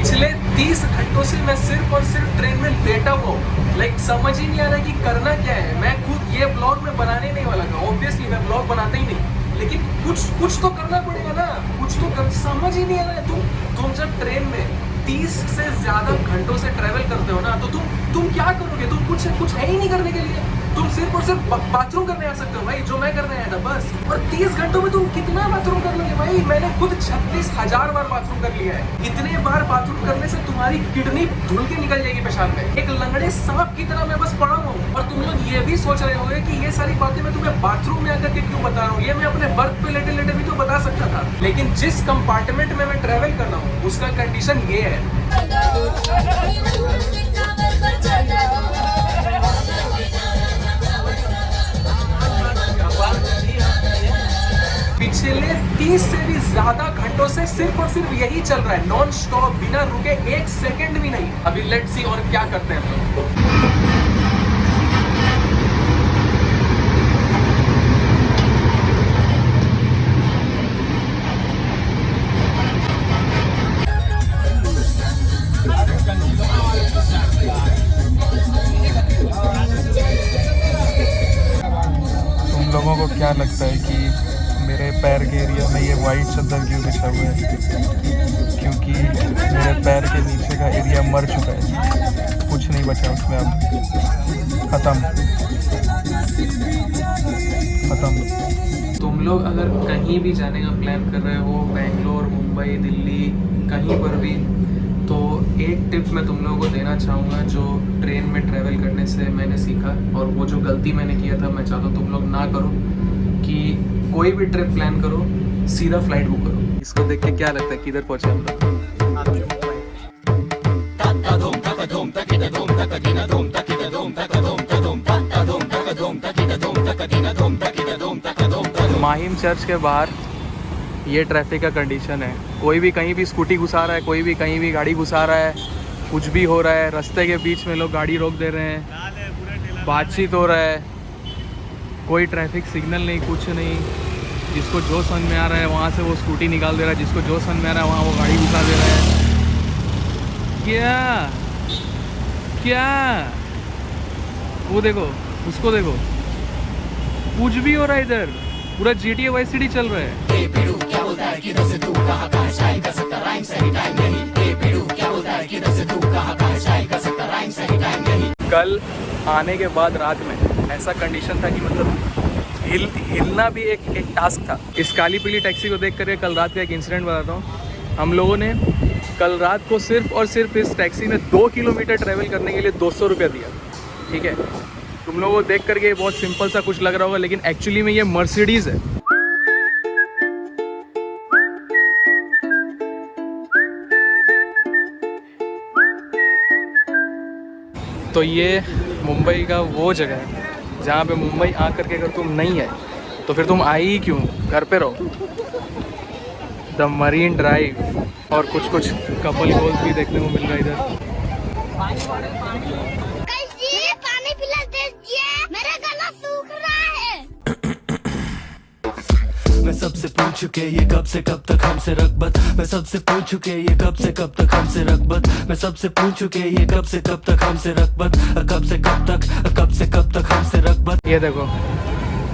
पिछले 30 घंटों से मैं सिर्फ और सिर्फ ट्रेन में लेटा हुआ हूँ। लाइक समझ ही नहीं आ रहा कि करना क्या है। मैं खुद ये ब्लॉग में बनाने नहीं वाला था, ऑब्वियसली मैं ब्लॉग बनाता ही नहीं, लेकिन कुछ तो करना पड़ेगा ना, समझ ही नहीं आ रहा है। तुम जब ट्रेन में 30 से ज्यादा घंटों से ट्रेवल करते हो ना, तो तुम क्या करोगे? तुम कुछ है ही नहीं करने के लिए। तुम सिर्फ और सिर्फ बाथरूम करने आ सकते हो भाई, जो मैं करने आया था बस। और 30 घंटों में तुम कितना बाथरूम कर लोगे भाई? मैंने खुद 36,000 बार बाथरूम कर लिया है। इतने बार बाथरूम करने से तुम्हारी किडनी धुल के निकल जाएगी पेशाब में। एक लंगड़े सांप की तरह मैं बस पड़ा हुआ हूँ। और तुम लोग ये भी सोच रहे होंगे कि ये सारी बातें मैं तुम्हें बाथरूम में आकर के क्यों बता रहा हूँ। ये मैं अपने बर्थ पे लेटे लेटे भी तो बता सकता था, लेकिन जिस कंपार्टमेंट में मैं ट्रेवल कर रहा हूँ उसका कंडीशन ये है। पिछले 30 से भी ज्यादा घंटों से सिर्फ और सिर्फ यही चल रहा है, नॉन स्टॉप, बिना रुके, एक सेकंड भी नहीं। अभी लेट्स सी और क्या करते हैं हम लोग। तुम लोगों को क्या लगता है कि मेरे पैर के एरिया में ये वाइट चादर क्यों बिछा हुआ है? क्योंकि मेरे पैर के नीचे का एरिया मर चुका है, कुछ नहीं बचा उसमें, अब खत्म। तुम लोग अगर कहीं भी जाने का प्लान कर रहे हो, बेंगलोर, मुंबई, दिल्ली, कहीं पर भी, तो एक टिप मैं तुम लोगों को देना चाहूँगा जो ट्रेन में ट्रैवल करने से मैंने सीखा, और वो जो गलती मैंने किया था मैं चाहता हूँ तुम लोग ना करो, कि कोई भी ट्रिप प्लान करो सीधा फ्लाइट बुक करो। इसको देख के क्या लगता है किधर पहुँचे हम लोग? माहिम चर्च के बाहर ये ट्रैफिक का कंडीशन है। कोई भी कहीं भी स्कूटी घुसा रहा है, कोई भी कहीं भी गाड़ी घुसा रहा है, कुछ भी हो रहा है। रास्ते के बीच में लोग गाड़ी रोक दे रहे हैं, बातचीत हो रहा है, कोई ट्रैफिक सिग्नल नहीं, कुछ नहीं। जिसको जो समझ में आ रहा है वहाँ से वो स्कूटी निकाल दे रहा है, जिसको जो समझ में आ रहा है वहाँ वो गाड़ी घुसा दे रहा है। क्या वो देखो, उसको देखो, कुछ भी हो रहा है इधर। पूरा GTA वाई सिटी चल रहा है। कल आने के बाद रात में ऐसा कंडीशन था कि मतलब हिलना भी एक टास्क था। इस काली पीली टैक्सी को देख करके कल रात का एक इंसिडेंट बताता हूँ। हम लोगों ने कल रात को सिर्फ और सिर्फ इस टैक्सी में 2 किलोमीटर ट्रैवल करने के लिए 200 रुपया दिया। ठीक है, तुम लोगों को देख करके बहुत सिंपल सा कुछ लग रहा होगा, लेकिन एक्चुअली में ये मर्सिडीज है। तो ये मुंबई का वो जगह है जहाँ पे मुंबई आ करके अगर तुम नहीं आए तो फिर तुम आई ही क्यों? घर पे रहो। द मरीन ड्राइव, और कुछ कपल गोल्स भी देखने को मिल रहा है इधर। पानी पिला दीजिए, मेरा गला सूख रहा है। मैं सबसे पूछ चुके ये कब से कब तक हमसे रगबत, मैं सबसे पूछ चुके ये कब से कब तक हमसे रगबत, मैं सबसे पूछ चुके ये कब से कब तक हमसे रगबत, कब से कब तक हमसे रगबत। ये देखो,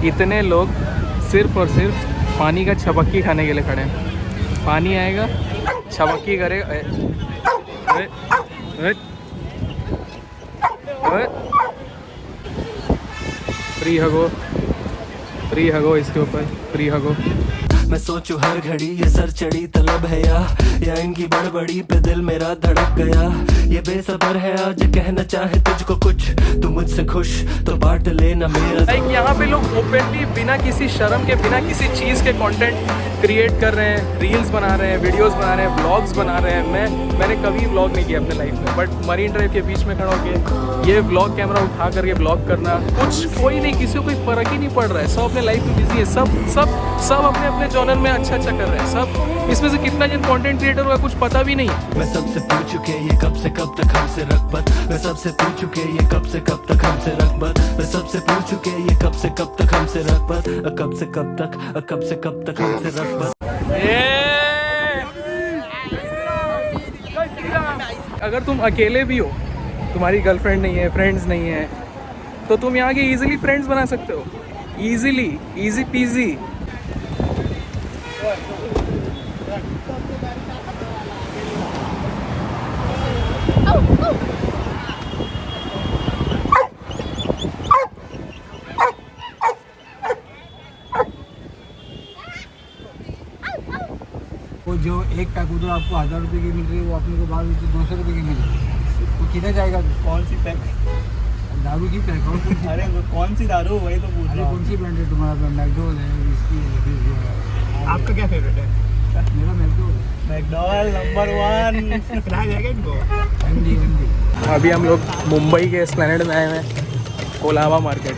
इतने लोग सिर्फ और सिर्फ पानी का छबक्की खाने के लिए खड़े हैं। पानी आएगा, छबक्की करेगा, फ्री हगो इसके ऊपर, फ्री हगो। मैं सोचूं हर घड़ी ये सर चढ़ी तलब है या इनकी बड़बड़ी पे दिल मेरा धड़क गया। ये बेसबर है आज कहना चाहे तुझको कुछ, तू मुझसे खुश तो बांट लेना मेरा। लाइक यहाँ पे लोग ओपनली बिना किसी शर्म के, बिना किसी चीज़ के कंटेंट क्रिएट कर रहे हैं, रील्स बना रहे हैं, वीडियोस बना रहे हैं, व्लॉग्स बना रहे हैं। मैंने कभी व्लॉग नहीं किया अपने लाइफ में, बट मरीन ड्राइव के बीच में खड़ा होकर ये व्लॉग कैमरा उठा करके व्लॉग करना, कोई नहीं, किसी को कोई फर्क ही नहीं पड़ रहा है। सब अपने लाइफ में बिजी है, सब अपने अपने जॉनर में अच्छा कर रहे हैं। सब इसमें से कितना जन कंटेंट क्रिएटर होगा कुछ पता भी नहीं है। मैं सबसे पूछ चुके ये कब से कब तक हमसे रगबत, मैं सबसे पूछ चुके ये कब से कब तक हमसे रगबत, मैं सबसे पूछ चुके ये कब से कब तक हमसे रगबत, कब से कब तक हमसे रगबत। अगर तुम अकेले भी हो, तुम्हारी गर्लफ्रेंड नहीं है, फ्रेंड्स नहीं है, तो तुम यहाँ के इजीली फ्रेंड्स बना सकते हो, इजीली, इजी पीजी। वो जो एक पैक उधर आपको 1000 रुपये की मिल रही है, वो अपने को बाद में 200 रुपये की मिल रही है, तो किधर जाएगा? कौन सी पैक? दारू की पैक और कुछ? अरे वो कौन सी दारू, वही तो पूछ अरे रहा कौन हूँ। सी ब्रांड है तुम्हारा? मैकडोल है, विस्की है, फिर ये है। आपका क्या फेवरेट है? मेरा मैकडोल है। McDowell number 1। पिलाया जाएगा इनको? MD। अभी हम लोग मुंबई के एस्प्लैनेड में आए हुए हैं, कोलाबा मार्केट।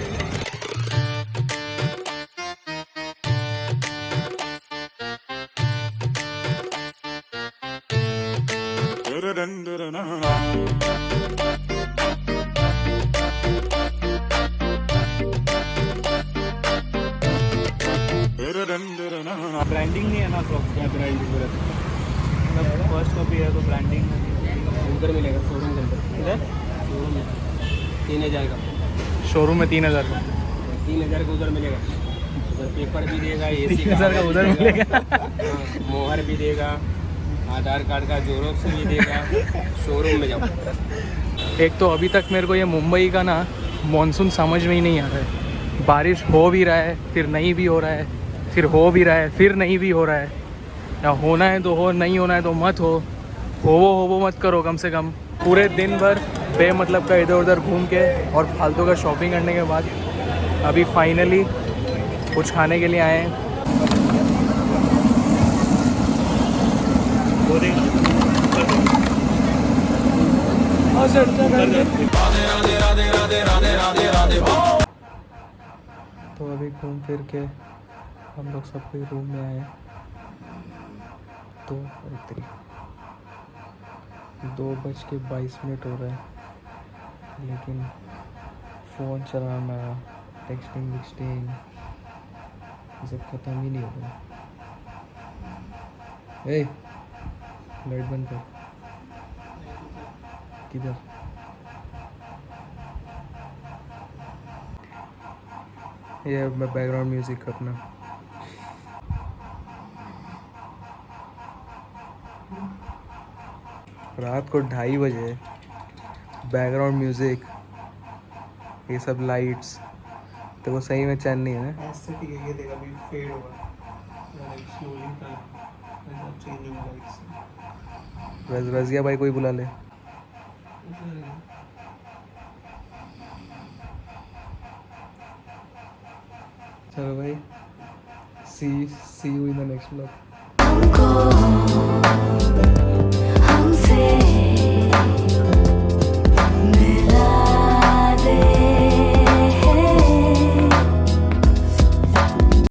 ब्रांडिंग नहीं है ना, तो क्या ब्रांडिंग? मतलब फर्स्ट कॉपी है तो ब्रांडिंग उधर मिलेगा शोरूम के अंदर। इधर शोरूम में 3000 का, शोरूम में 3000 का, 3000 का उधर मिलेगा। उधर पेपर भी देगा, AC 3000 का उधर मिलेगा। मोहर भी देगा, आधार कार्ड का ज़ेरॉक्स भी देगा। शोरूम में जाओ। एक तो अभी तक मेरे को ये मुंबई का ना मॉनसून समझ में ही नहीं आ रहा है। बारिश हो भी रहा है, फिर नहीं भी हो रहा है, फिर हो भी रहा है, फिर नहीं भी हो रहा है। या होना है तो हो, नहीं होना है तो मत हो। वो मत करो कम से कम। पूरे दिन भर बेमतलब का इधर उधर घूम के और फालतू का शॉपिंग करने के बाद अभी फाइनली कुछ खाने के लिए आए हैं। वो देख तो अभी घूम फिर के हम लोग सब कोई रूम में आए। तो 2:22 हो रहा है, लेकिन फ़ोन चलाना, टेक्सटिंग ये सब ख़त्म ही नहीं हो रहा। ए, लाइट बंद कर। किधर? ये मैं बैकग्राउंड म्यूजिक अपना। रात को 2:30 बजे बैकग्राउंड म्यूजिक, ये सब लाइट्स, तो वो सही में चैन नहीं है ना। ऐसे ठीक है, ये देखा अभी फेड होगा, स्लोली चेंज होगा। रजिया भाई कोई बुला ले। चलो भाई, see you in the next vlog.